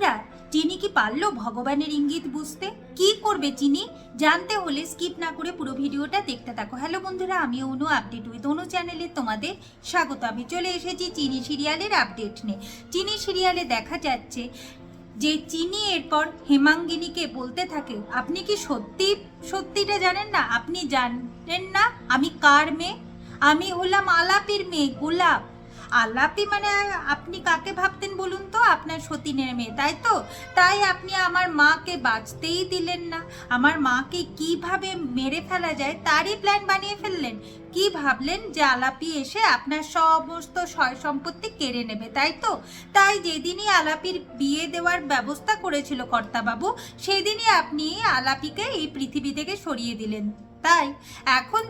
বন্ধুরা, চিনি কি পারলো ভগবানের ইঙ্গিত বুঝতে? কি করবে চিনি জানতে হলে স্কিপ না করে পুরো ভিডিওটা দেখতে থাকো। হ্যালো বন্ধুরা, আমি অনু, আপডেট উইথ অনু চ্যানেলে তোমাদের স্বাগত। আমি চলে এসেছি চিনি সিরিয়ালের আপডেট নিয়ে। চিনি সিরিয়ালে দেখা যাচ্ছে যে চিনি এরপর হেমাঙ্গিনীকে বলতে থাকে, আপনি কি সত্যিটা জানেন না? আপনি জানেন না আমি কার মেয়ে? আমি হলাম আলাপির মেয়ে, গোলাপ। আলাপি মানে আপনি কাকে ভাবতেন বলুন তো? আপনার সতীনের মেয়ে, তাই তো? তাই আপনি আমার মাকে বাঁচতেই দিলেন না। আমার মাকে কিভাবে মেরে ফেলা যায় তারই প্ল্যান বানিয়ে ফেললেন। কি ভাবলেন যে আলাপি এসে আপনার সমস্ত সয় সম্পত্তি কেড়ে নেবে, তাই তো? তাই যেদিনই আলাপির বিয়ে দেওয়ার ব্যবস্থা করেছিল কর্তাবাবু, সেদিনই আপনি আলাপিকে এই পৃথিবী থেকে সরিয়ে দিলেন। তাই এখন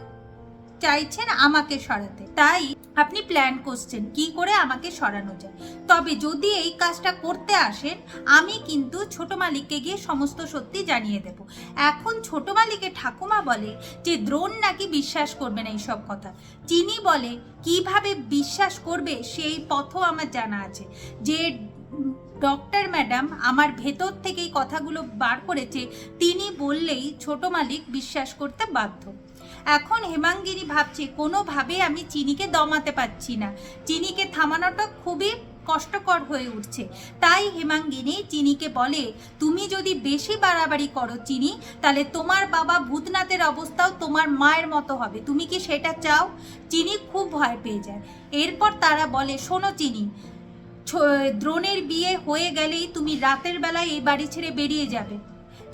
চাইছেন আমাকে সরাতে। তাই আপনি প্ল্যান করছেন কি করে আমাকে সরানো যায়। তবে যদি এই কাজটা করতে আসেন, আমি কিন্তু ছোট মালিককে গিয়ে সমস্ত সত্যি জানিয়ে দেব। এখন ছোট মালিকের ঠাকুমা বলে যে দ্রোণ নাকি বিশ্বাস করবে না এইসব কথা। চিনি বলে কিভাবে বিশ্বাস করবে সেই পথও আমার জানা আছে, যে ডক্টর ম্যাডাম আমার ভেতর থেকে এই কথাগুলো বার করেছে, তিনি বললেই ছোট মালিক বিশ্বাস করতে বাধ্য। এখন হেমাঙ্গিনী ভাবছে কোনোভাবে আমি চিনিকে দমাতে পারছি না, চিনিকে থামানোটা খুবই কষ্টকর হয়ে উঠছে। তাই হেমাঙ্গিনী চিনিকে বলে, তুমি যদি বেশি বাড়াবাড়ি করো চিনি, তাহলে তোমার বাবা ভূতনাথের অবস্থাও তোমার মায়ের মতো হবে। তুমি কি সেটা চাও? চিনি খুব ভয় পেয়ে যায়। এরপর তারা বলে, শোনো চিনি, দ্রোণের বিয়ে হয়ে গেলেই তুমি রাতের বেলায় এই বাড়ি ছেড়ে বেরিয়ে যাবে।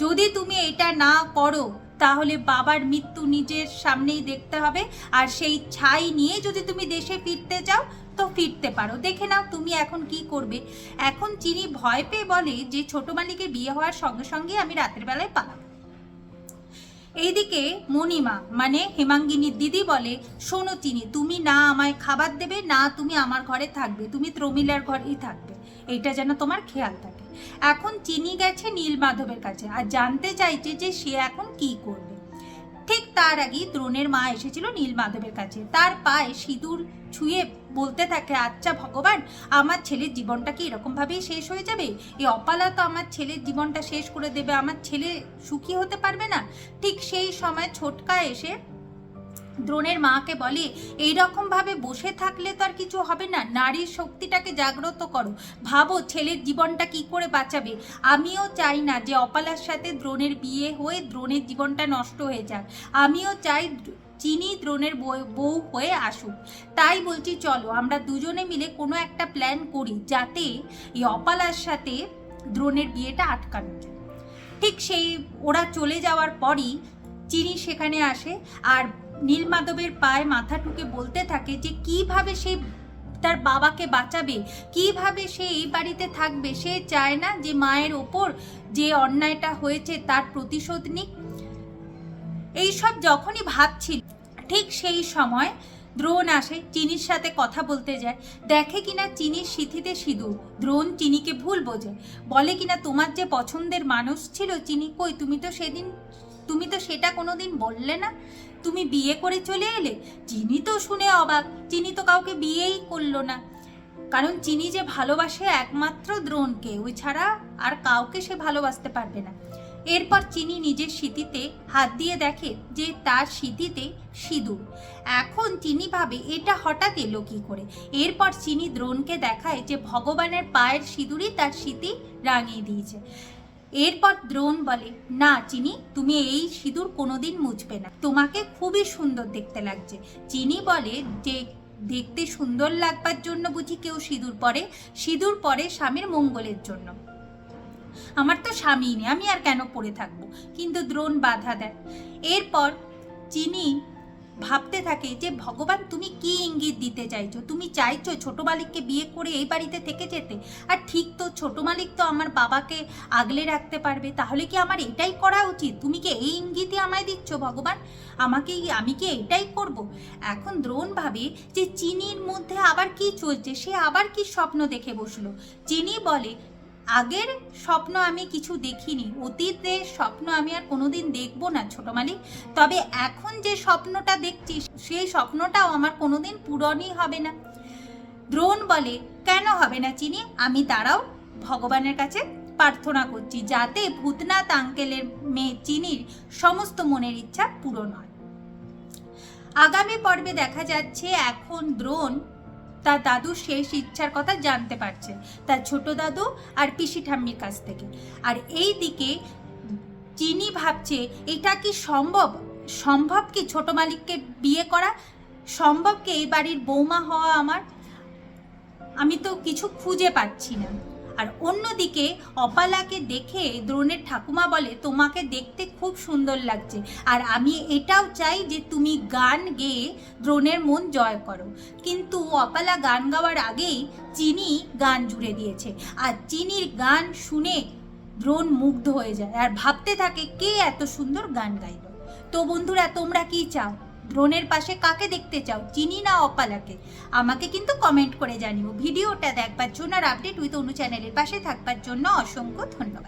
যদি তুমি এটা না করো তাহলে বাবার মৃত্যু নিজের সামনেই দেখতে হবে। আর সেই ছাই নিয়ে যদি তুমি দেশে ফিরতে চাও তো ফিরতে পারো, দেখে নাও তুমি এখন কি করবে। এখন চিনি ভয় পেয়ে বলে যে ছোট মালিকের বিয়ে হওয়ার সঙ্গে সঙ্গে আমি রাতের বেলায় পালাবো। এইদিকে মণিমা মানে হেমাঙ্গিনীর দিদি বলে, শোনো চিনি, তুমি না আমায় খাবার দেবে, না তুমি আমার ঘরে থাকবে, তুমি প্রমিলার ঘরেই থাকবে, এইটা যেন তোমার খেয়াল থাকে। এখন চিনি গেছে নীলমাধবের কাছে আর জানতে চাইছে যে সে এখন কি করবে। ঠিক তার আগেই দ্রোণের মা এসেছিল নীলমাধবের কাছে, তার পায়ে সিঁদুর ছুঁয়ে বলতে থাকে, আচ্ছা ভগবান, আমার ছেলের জীবনটা কি এরকম ভাবেই শেষ হয়ে যাবে? এই অপালা তো আমার ছেলের জীবনটা শেষ করে দেবে, আমার ছেলে সুখী হতে পারবে না। ঠিক সেই সময় ছোটকা এসে দ্রোণের মাকে বলে, এইরকম ভাবে বসে থাকলে তো আর কিছু হবে না, নারীর শক্তিটাকে জাগ্রত করো, ভাবো ছেলের জীবনটা কি করে বাঁচাবে। আমিও চাই না যে অপালার সাথে দ্রোণের বিয়ে হয়ে দ্রোণের জীবনটা নষ্ট হয়ে যাক। আমিও চাই চিনি দ্রোণের বউ হয়ে আসুক। তাই বলছি চলো আমরা দুজনে মিলে কোনো একটা প্ল্যান করি, যাতে এই অপালার সাথে দ্রোণের বিয়েটা আটকানো যায়। ঠিক সেই ওরা চলে যাওয়ার পরই চিনি সেখানে আসে আর নীলমাধবের পায়ে মাথা ঠুকে বলতে থাকে যে কিভাবে সে তার বাবাকে বাঁচাবে, কিভাবে সে এই বাড়িতে থাকবে। সে চায় না যে মায়ের ওপর যে অন্যায়টা হয়েছে তার প্রতিশোধ নিক। এইসব যখনই ভাবছিল, ঠিক সেই সময় দ্রোণ আসে, চিনির সাথে কথা বলতে যায়। দেখে কিনা চিনির সিঁথিতে সিঁদুর। দ্রোণ চিনিকে ভুল বোঝে, বলে কিনা তোমার যে পছন্দের মানুষ ছিল চিনি, কই তুমি তো সেটা কোনোদিন বললে না, তুমি বিয়ে করে চলে এলে। চিনি তো শুনে অবাক, চিনি তো কাউকে বিয়েই করলো না, কারণ চিনি যে ভালোবাসে একমাত্র দ্রোণকে, ওই ছাড়া আর কাউকে সে ভালোবাসতে পারবে না। এরপর চিনি নিজের সিঁথিতে হাত দিয়ে দেখে যে তার সিঁথিতে সিঁদুর। এখন চিনি ভাবে এটা হঠাৎ এলো কি করে। এরপর চিনি দ্রোণকে দেখায় যে ভগবানের পায়ের সিঁদুরই তার সিঁথি রাঙিয়ে দিয়েছে। এরপর দ্রোণ বলে, না চিনি, তুমি এই সিঁদুর কোনোদিন মুছবে না, তোমাকে খুবই সুন্দর দেখতে লাগছে। চিনি বলে যে দেখতে সুন্দর লাগবার জন্য বুঝি কেউ সিঁদুর পরে? সিঁদুর পরে স্বামীর মঙ্গলের জন্য। আমার তো স্বামী নেই, আমি আর কেন পড়ে থাকবো? কিন্তু দ্রোণ বাধা দেয়। এরপর চিনি ভাবতে থাকে যে ভগবান তুমি কি ইঙ্গিত দিতে চাইছো? তুমি চাইছো ছোট মালিককে বিয়ে করে এই বাড়িতে থেকে যেতে? আর ঠিক তো, ছোট মালিক তো আমার বাবাকে আগলে রাখতে পারবে, তাহলে কি আমার এটাই করা উচিত? তুমি কি এই ইঙ্গিতই আমায় দিচ্ছ ভগবান? আমি কি এটাই করব? এখন দ্রোণ ভাবে যে চিনির মধ্যে আবার কি চলছে, সে আবার কি স্বপ্ন দেখে বসলো। চিনি বলে, আগের স্বপ্ন আমি কিছু দেখিনি, অতীতের স্বপ্ন আমি আর কোনোদিন দেখবো না ছোট মালিক। তবে এখন যে স্বপ্নটা দেখছি সেই স্বপ্নটাও আমার কোনোদিন পূরণই হবে না। দ্রোণ বলে, কেন হবে না চিনি? আমি দাঁড়াও, ভগবানের কাছে প্রার্থনা করছি যাতে ভূতনাথ আঙ্কেলের মেয়ে চিনির সমস্ত মনের ইচ্ছা পূরণ হয়। আগামী পর্বে দেখা যাচ্ছে এখন দ্রোণ তার দাদুর শেষ ইচ্ছার কথা জানতে পারছে তার ছোট দাদু আর পিসি ঠাম্মির কাছ থেকে। আর এই দিকে চিনি ভাবছে এটা কি সম্ভব কি ছোট মালিককে বিয়ে করা, সম্ভব কি এই বাড়ির বৌমা হওয়া আমার? আমি তো কিছু খুঁজে পাচ্ছি না। আর অন্যদিকে অপালাকে দেখে দ্রোণের ঠাকুমা বলে তোমাকে দেখতে খুব সুন্দর লাগছে, আর আমি এটাও চাই যে তুমি গান গেয়ে দ্রোণের মন জয় করো। কিন্তু অপালা গান গাওয়ার আগেই চিনি গান জুড়ে দিয়েছে, আর চিনির গান শুনে দ্রোণ মুগ্ধ হয়ে যায় আর ভাবতে থাকে কে এত সুন্দর গান গাইল। তো বন্ধুরা, তোমরা কি চাও? দ্রোণের পাশে কাকে দেখতে চাও, চিনি না অপালাকে? আমাকে কিন্তু কমেন্ট করে জানিও। ভিডিওটা দেখবার জন্য আর আপডেট উইথ অনু চ্যানেলের পাশে থাকবার জন্য অসংখ্য ধন্যবাদ।